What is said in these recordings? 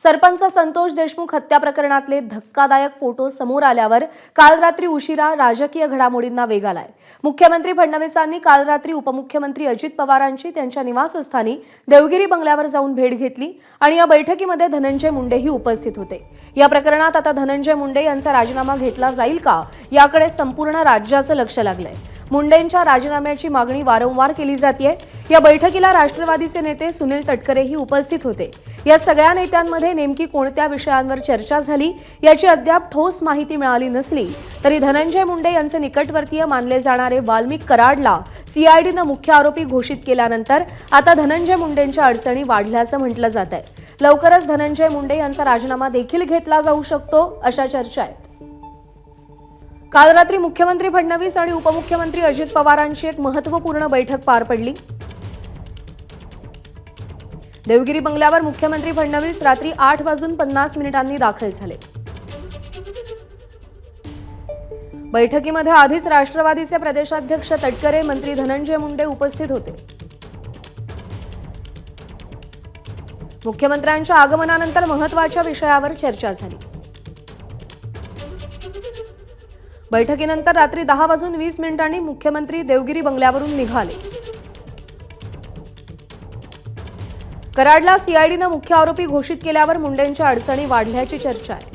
सरपंच संतोष देशमुख हत्या प्रकरणातले धक्कादायक फोटो समोर आल्यावर काल रात्री उशिरा राजकीय घडामोडींना वेग आलाय। मुख्यमंत्री फडणवीसांनी काल रात्री उपमुख्यमंत्री अजित पवारांची त्यांच्या निवासस्थानी देवगिरी बंगल्यावर जाऊन भेट घेतली आणि या बैठकीमध्ये धनंजय मुंडेही उपस्थित होते। या प्रकरणात आता धनंजय मुंडे यांचा राजीनामा घेतला जाईल का याकडे संपूर्ण राज्याचं लक्ष लागलंय। मुंडेंच्या राजीनाम्याची मागणी वारंवार केली जाते। या बैठकीला राष्ट्रवादीचे नेते सुनील तटकरेही उपस्थित होते। या सगळ्या नेत्यांमध्ये नेमकी कोणत्या विषयांवर चर्चा झाली याची अद्याप ठोस माहिती मिळाली नसली तरी धनंजय मुंडे यांचे निकटवर्तीय मानले जाणारे वाल्मिक कराडला सीआयडीने मुख्य आरोपी घोषित केल्यानंतर आता धनंजय मुंडेंच्या अडचणी वाढल्याचं म्हटलं जात आहे। लवकरच धनंजय मुंडे यांचा राजीनामा देखील घेतला जाऊ शकतो अशा चर्चा आहेत। काल रात्री मुख्यमंत्री फडणवीस आणि उपमुख्यमंत्री अजित पवारांची एक महत्त्वपूर्ण बैठक पार पडली। देवगिरी बंगल्यावर मुख्यमंत्री फडणवीस रात्री 8:50 दाखल झाले। बैठकीमध्ये आधीच राष्ट्रवादीचे प्रदेशाध्यक्ष तटकरे, मंत्री धनंजय मुंडे उपस्थित होते। मुख्यमंत्र्यांच्या आगमनानंतर महत्त्वाच्या विषयावर चर्चा झाली। बैठकीनंतर रात्री 10:20 मुख्यमंत्री देवगिरी बंगल्यावरून निघाले। कराडला सीआयडीने मुख्य आरोपी घोषित केल्यावर मुंडेंच्या अडचणी वाढल्याची चर्चा आहे।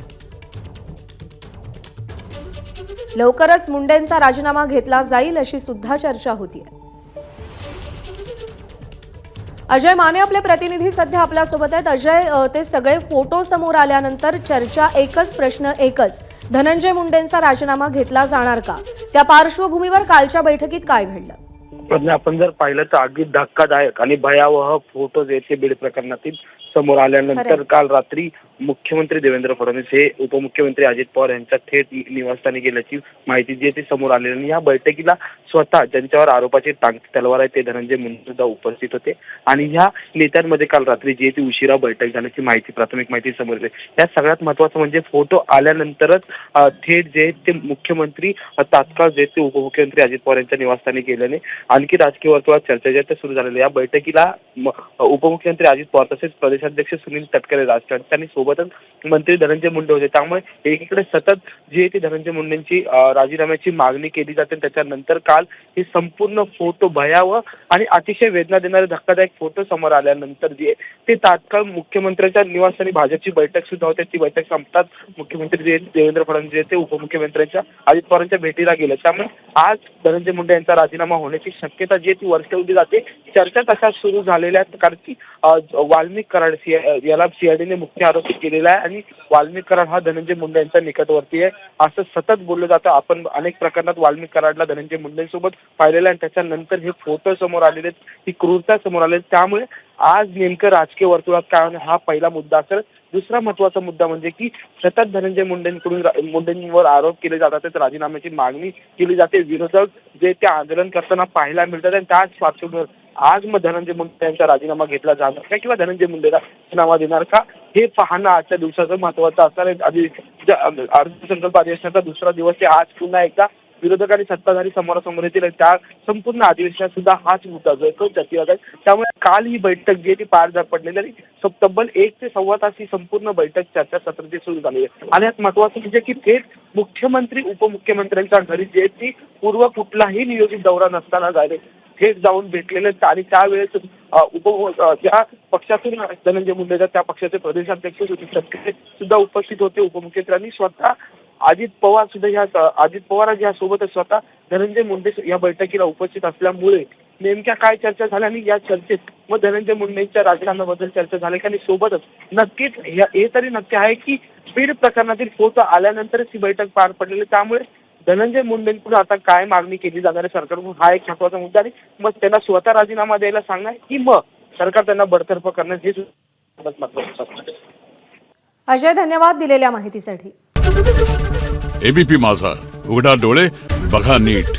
लवकरच मुंडेंचा राजीनामा घेतला जाईल अशी सुद्धा चर्चा होतीये। अजय माने आपले प्रतिनिधी सध्या आपल्यासोबत आहेत। अजय, ते सगळे फोटो समोर आल्यानंतर चर्चा एकच, प्रश्न एकच, धनंजय मुंडेंचा राजीनामा घेतला जाणार का? त्या पार्श्वभूमीवर कालच्या बैठकीत काय घडलं? आपण जर पाहिलं तर अगदी धक्कादायक आणि भयावह फोटोज येथे बीड प्रकरणातील समोर आल्यानंतर काल रात्री मुख्यमंत्री देवेंद्र फडणवीस हे उपमुख्यमंत्री अजित पवार यांच्या थेट निवासस्थानी गेल्याची माहिती जी ती समोर आली आणि या बैठकीला स्वतः ज्यांच्यावर आरोपाची टांगती तलवार आहे ते धनंजय मुंडे सुद्धा उपस्थित होते आणि ह्या नेत्यांमध्ये काल रात्री जी ती उशिरा बैठक झाल्याची माहिती, प्राथमिक माहिती समोर येते। या सगळ्यात महत्त्वाचं म्हणजे फोटो आल्यानंतरच थेट जे ते मुख्यमंत्री तात्काळ जे ते उपमुख्यमंत्री अजित पवार यांच्या निवासस्थानी गेल्याने आणखी राजकीय वर्तुळात चर्चा जी सुरू झालेली। या बैठकीला उपमुख्यमंत्री अजित पवार तसेच प्रदेशाध्यक्ष सुनील तटकरे राजकारणी त्यांनी सोबतच मंत्री धनंजय मुंडे होते। त्यामुळे एकीकडे सतत जी ती धनंजय मुंडेंची राजीनाम्याची मागणी केली जाते। त्याच्यानंतर काल हे संपूर्ण फोटो भयावह आणि अतिशय वेदना देणारे धक्कादायक फोटो समोर आल्यानंतर जे ते तात्काळ मुख्यमंत्र्यांच्या निवासस्थानी भाजपची बैठक सुद्धा होते। ती बैठक संपतात मुख्यमंत्री देवेंद्र फडणवीस ते उपमुख्यमंत्र्यांच्या अजित पवारांच्या भेटीला गेले। त्यामुळे आज धनंजय मुंडे यांचा राजीनामा होण्याची शक्यता जी ती वर्तवली जाते। चर्चा तशा सुरू झालेल्या आहेत कारण की वाल्मिक कराड याला सीआयडीने मुख्य आरोपी केलेला आहे आणि वाल्मिक कराड हा धनंजय मुंडे यांचा निकटवर्ती आहे असं सतत बोललं जातं। आपण अनेक प्रकरणात वाल्मिक कराडला धनंजय मुंडेंसोबत पाहिलेलं आणि त्याच्यानंतर हे फोटो समोर आलेले, ही क्रूरता समोर आलेली। त्यामुळे आज नेमकं राजकीय वर्तुळात काय होणार हा पहिला मुद्दा असेल। दुसरा महत्त्वाचा मुद्दा म्हणजे की सतत धनंजय मुंडेंवर आरोप केले जातात, तर राजीनाम्याची मागणी केली जाते। विरोधक जे ते आंदोलन करताना पाहायला मिळतात आणि त्याच पार्श्वभूमीवर आज मग धनंजय मुंडे यांचा राजीनामा घेतला जाणार का किंवा धनंजय मुंडेला राजीनामा देणार का हे पाहणं आजच्या दिवसाचं महत्त्वाचं असणार आहे। अर्थसंकल्प अधिवेशनाचा दुसरा दिवस आहे। आज पुन्हा एकदा विरोधक आणि सत्ताधारी समोरासमोर येतील। त्या संपूर्ण अधिवेशनात सुद्धा हाच मुद्दा जो आहे तो चर्चेत आहे। त्यामुळे काल ही बैठक जी ती पार पडलेली आणि तब्बल 1 ते सव्वा तास ही संपूर्ण बैठक चर्चा सत्राची सुरू झाली आहे। आणि यात महत्त्वाचं म्हणजे की थेट मुख्यमंत्री उपमुख्यमंत्र्यांच्या घरी जे ती पूर्व कुठलाही नियोजित दौरा नसताना झाले थेट जाऊन भेटलेले आणि त्यावेळेस ज्या पक्षातून धनंजय मुंडे त्या पक्षाचे प्रदेशाध्यक्ष तटकरे सुद्धा उपस्थित होते। उपमुख्यमंत्र्यांनी स्वतः अजित पवार सुद्धा अजित पवार सोबतच स्वतः धनंजय मुंडे या बैठकीला उपस्थित असल्यामुळे नेमक्या काय चर्चा झाल्या आणि या चर्चेत मग धनंजय मुंडेंच्या राजीनाम्याबद्दल चर्चा झाली आणि सोबतच नक्कीच हे तरी नक्की आहे की बीड प्रकरणातील फोटो आल्यानंतरच ही बैठक पार पडलेली। त्यामुळे धनंजय मुंडेंकडून आता काय मागणी केली जाणार आहे सरकारकडून हा एक महत्त्वाचा मुद्दा आहे। मग त्यांना स्वतः राजीनामा द्यायला सांगणार की मग सरकार त्यांना बडतर्फ करणार हे महत्त्वाचं असणार। अजय, धन्यवाद दिलेल्या माहितीसाठी। एबीपी माझा, उघडा डोळे बघा नीट।